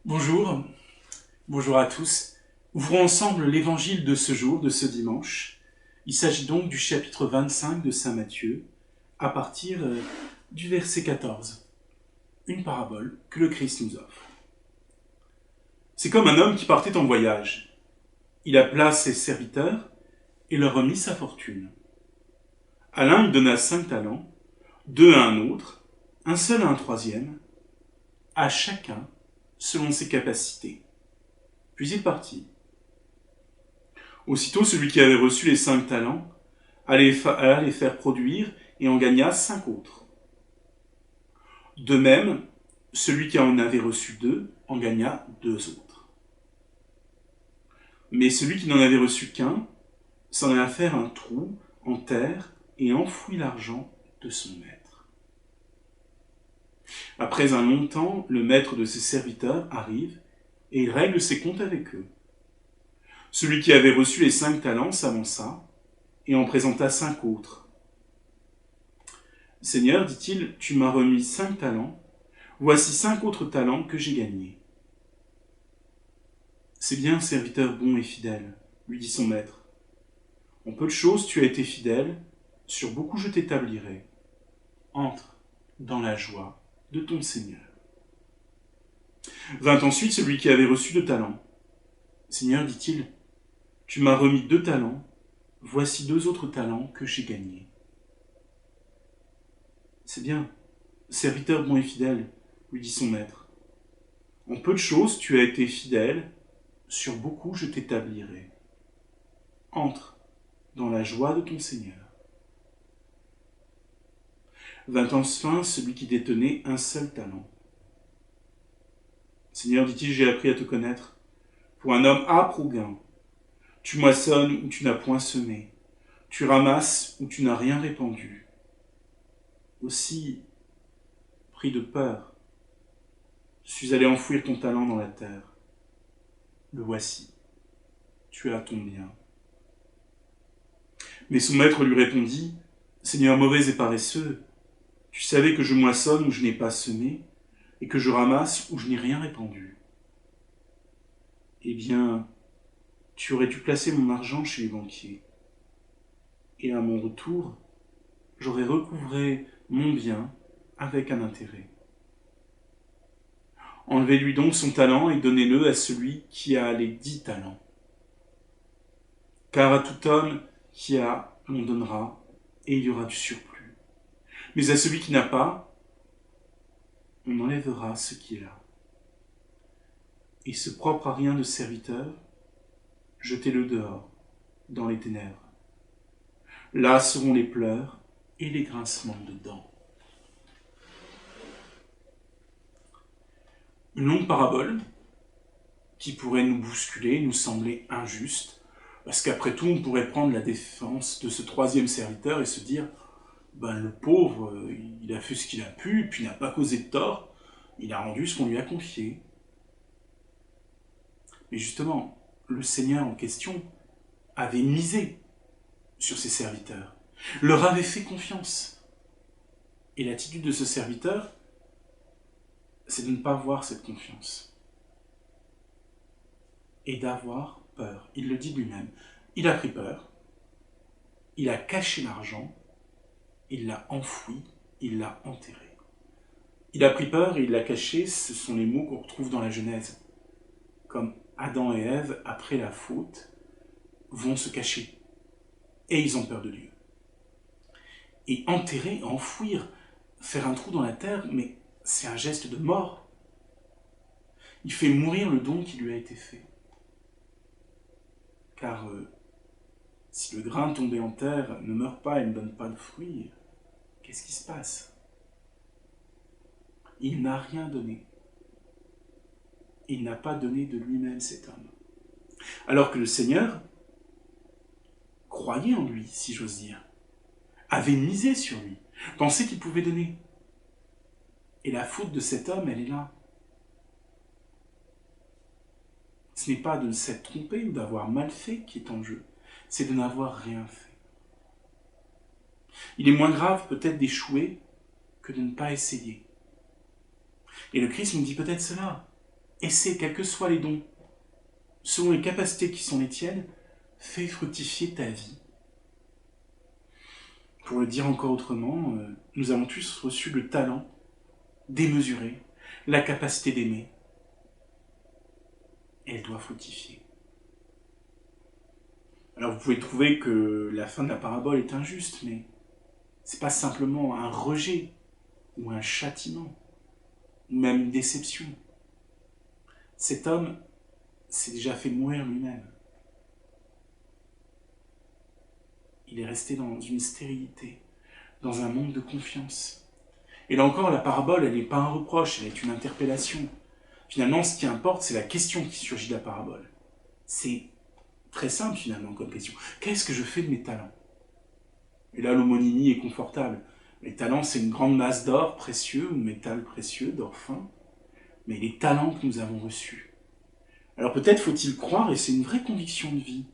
Bonjour, bonjour à tous. Ouvrons ensemble l'évangile de ce jour, de ce dimanche. Il s'agit donc du chapitre 25 de Saint Matthieu, à partir du verset 14. Une parabole que le Christ nous offre. C'est comme un homme qui partait en voyage. Il appela ses serviteurs et leur remit sa fortune. À l'un, il donna 5 talents, 2 à un autre, un seul à un troisième, à chacun selon ses capacités. Puis il partit. Aussitôt, celui qui avait reçu les 5 talents alla les faire produire et en gagna 5 autres. De même, celui qui en avait reçu 2 en gagna 2 autres. Mais celui qui n'en avait reçu qu'un s'en alla faire un trou en terre et enfouit l'argent de son maître. Après un long temps, le maître de ses serviteurs arrive et il règle ses comptes avec eux. Celui qui avait reçu les 5 talents s'avança et en présenta 5 autres. Seigneur, dit-il, tu m'as remis 5 talents, voici 5 autres talents que j'ai gagnés. C'est bien, serviteur bon et fidèle, lui dit son maître. En peu de choses tu as été fidèle, sur beaucoup je t'établirai. Entre dans la joie de ton Seigneur. Vint ensuite celui qui avait reçu 2 talents. Seigneur, dit-il, tu m'as remis 2 talents, voici 2 autres talents que j'ai gagnés. C'est bien, serviteur bon et fidèle, lui dit son maître. En peu de choses tu as été fidèle, sur beaucoup je t'établirai. Entre dans la joie de ton Seigneur. Vint enfin celui qui détenait un seul talent. Seigneur, dit-il, j'ai appris à te connaître. Pour un homme âpre ou gain, tu moissonnes où tu n'as point semé, tu ramasses où tu n'as rien répandu. Aussi, pris de peur, je suis allé enfouir ton talent dans la terre. Le voici, tu as ton bien. Mais son maître lui répondit, Seigneur mauvais et paresseux, tu savais que je moissonne où je n'ai pas semé, et que je ramasse où je n'ai rien répandu. Eh bien, tu aurais dû placer mon argent chez les banquiers. Et à mon retour, j'aurais recouvré mon bien avec un intérêt. Enlevez-lui donc son talent et donnez-le à celui qui a les 10 talents. Car à tout homme qui a, on donnera, et il y aura du surplus. Mais à celui qui n'a pas, on enlèvera ce qu'il a. Et ce propre à rien de serviteur, jetez-le dehors, dans les ténèbres. Là seront les pleurs et les grincements de dents. Une longue parabole qui pourrait nous bousculer, nous sembler injuste, parce qu'après tout, on pourrait prendre la défense de ce troisième serviteur et se dire le pauvre, il a fait ce qu'il a pu, puis il n'a pas causé de tort, il a rendu ce qu'on lui a confié. Mais justement, le Seigneur en question avait misé sur ses serviteurs, leur avait fait confiance. Et l'attitude de ce serviteur, c'est de ne pas voir cette confiance. Et d'avoir peur. Il le dit lui-même. Il a pris peur, il a caché l'argent, il l'a enfoui, il l'a enterré. Il a pris peur et il l'a caché, ce sont les mots qu'on retrouve dans la Genèse. Comme Adam et Ève, après la faute, vont se cacher. Et ils ont peur de Dieu. Et enterrer, enfouir, faire un trou dans la terre, mais c'est un geste de mort. Il fait mourir le don qui lui a été fait. Car si le grain tombé en terre ne meurt pas et ne donne pas de fruits, qu'est-ce qui se passe? Il n'a rien donné. Il n'a pas donné de lui-même cet homme. Alors que le Seigneur croyait en lui, si j'ose dire, avait misé sur lui, pensait qu'il pouvait donner. Et la faute de cet homme, elle est là. Ce n'est pas de s'être trompé ou d'avoir mal fait qui est en jeu, c'est de n'avoir rien fait. Il est moins grave peut-être d'échouer que de ne pas essayer. Et le Christ nous dit peut-être cela. essaie, quels que soient les dons, selon les capacités qui sont les tiennes, fais fructifier ta vie. Pour le dire encore autrement, nous avons tous reçu le talent démesuré, la capacité d'aimer. Et elle doit fructifier. Alors vous pouvez trouver que la fin de la parabole est injuste, mais c'est pas simplement un rejet ou un châtiment, ou même une déception. Cet homme s'est déjà fait mourir lui-même. Il est resté dans une stérilité, dans un manque de confiance. Et là encore, la parabole, elle n'est pas un reproche, elle est une interpellation. Finalement, ce qui importe, c'est la question qui surgit de la parabole. C'est très simple finalement comme question. Qu'est-ce que je fais de mes talents? Et là, l'homonymie est confortable. Les talents, c'est une grande masse d'or précieux, ou de métal précieux, d'or fin. Mais les talents que nous avons reçus. Alors peut-être faut-il croire, et c'est une vraie conviction de vie,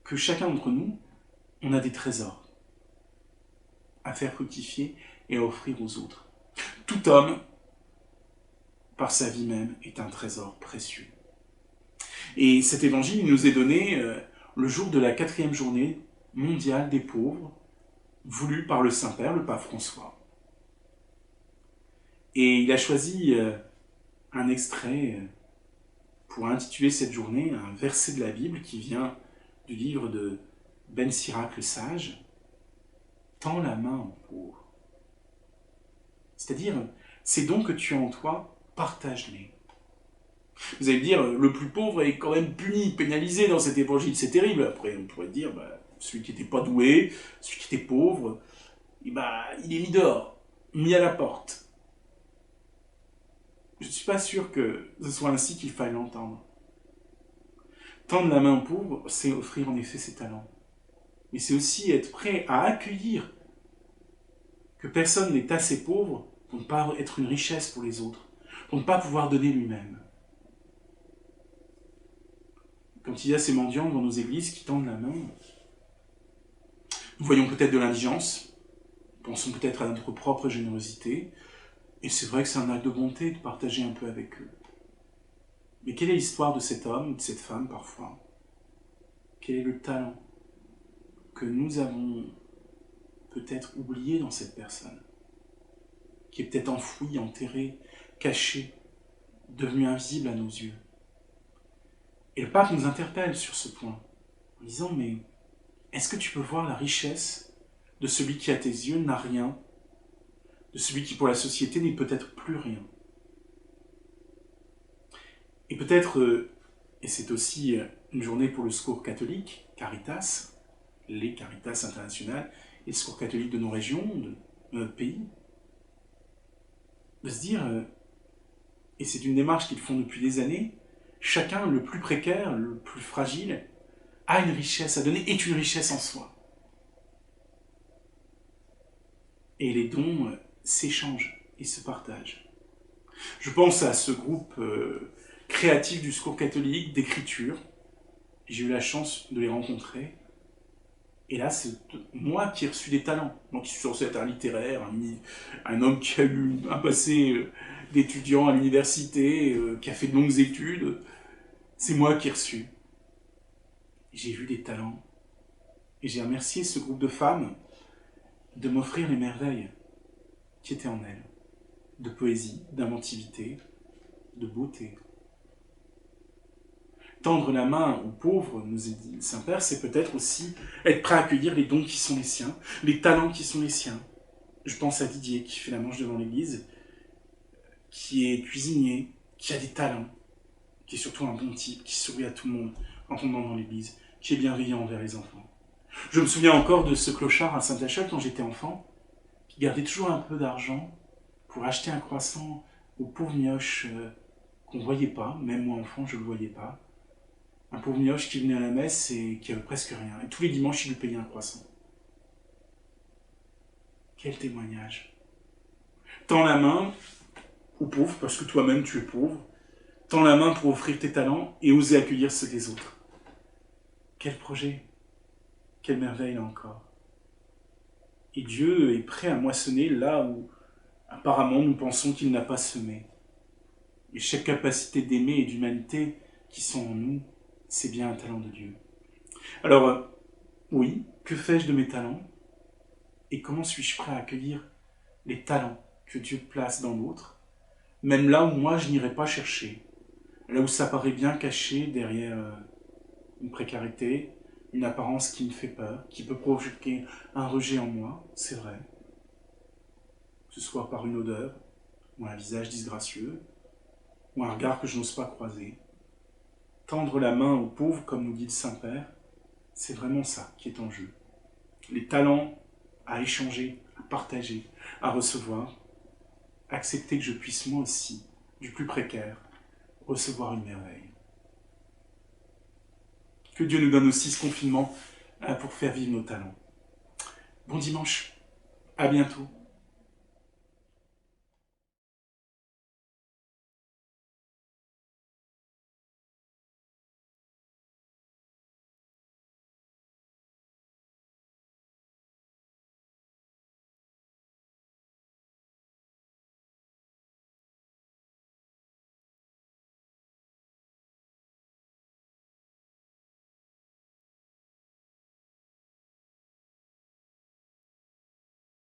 que chacun d'entre nous, on a des trésors à faire fructifier et à offrir aux autres. Tout homme, par sa vie même, est un trésor précieux. Et cet évangile nous est donné le jour de la 4e journée mondiale des pauvres, voulue par le Saint-Père, le pape François. Et il a choisi un extrait pour intituler cette journée, un verset de la Bible qui vient du livre de Ben Sirac le Sage, « Tends la main aux pauvres ». C'est-à-dire, ces dons que tu as en toi, partage-les. Vous allez me dire, le plus pauvre est quand même puni, pénalisé dans cet évangile, c'est terrible. Après, on pourrait dire, celui qui n'était pas doué, celui qui était pauvre, il est mis dehors, mis à la porte. Je ne suis pas sûr que ce soit ainsi qu'il faille l'entendre. Tendre la main aux pauvres, c'est offrir en effet ses talents. Mais c'est aussi être prêt à accueillir que personne n'est assez pauvre pour ne pas être une richesse pour les autres, pour ne pas pouvoir donner lui-même. Quand il y a ces mendiants dans nos églises qui tendent la main, nous voyons peut-être de l'indigence, pensons peut-être à notre propre générosité, et c'est vrai que c'est un acte de bonté de partager un peu avec eux. Mais quelle est l'histoire de cet homme ou de cette femme parfois? Quel est le talent que nous avons peut-être oublié dans cette personne, qui est peut-être enfoui, enterré, caché, devenu invisible à nos yeux? Et le pape nous interpelle sur ce point, en disant, mais est-ce que tu peux voir la richesse de celui qui à tes yeux n'a rien, de celui qui pour la société n'est peut-être plus rien? Et peut-être, et c'est aussi une journée pour le secours catholique, Caritas, les Caritas internationales, et le secours catholique de nos régions, de notre pays, de se dire, et c'est une démarche qu'ils font depuis des années, chacun, le plus précaire, le plus fragile, a une richesse à donner, est une richesse en soi. Et les dons s'échangent et se partagent. Je pense à ce groupe créatif du secours catholique, d'écriture. J'ai eu la chance de les rencontrer. Et là, c'est moi qui ai reçu des talents. Moi qui suis censé être un littéraire, un homme qui a eu un passé d'étudiant à l'université, qui a fait de longues études. C'est moi qui ai reçu. J'ai vu des talents. Et j'ai remercié ce groupe de femmes de m'offrir les merveilles qui étaient en elles. De poésie, d'inventivité, de beauté. Tendre la main aux pauvres, nous a dit le Saint-Père, c'est peut-être aussi être prêt à accueillir les dons qui sont les siens, les talents qui sont les siens. Je pense à Didier qui fait la manche devant l'église, qui est cuisinier, qui a des talents, qui est surtout un bon type, qui sourit à tout le monde en tombant dans l'église, qui est bienveillant envers les enfants. Je me souviens encore de ce clochard à Saint-Achel quand j'étais enfant, qui gardait toujours un peu d'argent pour acheter un croissant aux pauvres mioches qu'on ne voyait pas, même moi enfant je ne le voyais pas. Un pauvre mioche qui venait à la messe et qui avait presque rien. Et tous les dimanches, il lui payait un croissant. Quel témoignage! Tends la main aux pauvres, parce que toi-même tu es pauvre. Tends la main pour offrir tes talents et oser accueillir ceux des autres. Quel projet! Quelle merveille là encore! Et Dieu est prêt à moissonner là où apparemment nous pensons qu'il n'a pas semé. Et chaque capacité d'aimer et d'humanité qui sont en nous, c'est bien un talent de Dieu. Alors, oui, que fais-je de mes talents? Et comment suis-je prêt à accueillir les talents que Dieu place dans l'autre, même là où moi je n'irai pas chercher, là où ça paraît bien caché derrière une précarité, une apparence qui me fait peur, qui peut provoquer un rejet en moi, c'est vrai, que ce soit par une odeur, ou un visage disgracieux, ou un regard que je n'ose pas croiser. Tendre la main aux pauvres, comme nous dit le Saint-Père, c'est vraiment ça qui est en jeu. Les talents à échanger, à partager, à recevoir, accepter que je puisse moi aussi, du plus précaire, recevoir une merveille. Que Dieu nous donne aussi ce confinement pour faire vivre nos talents. Bon dimanche, à bientôt.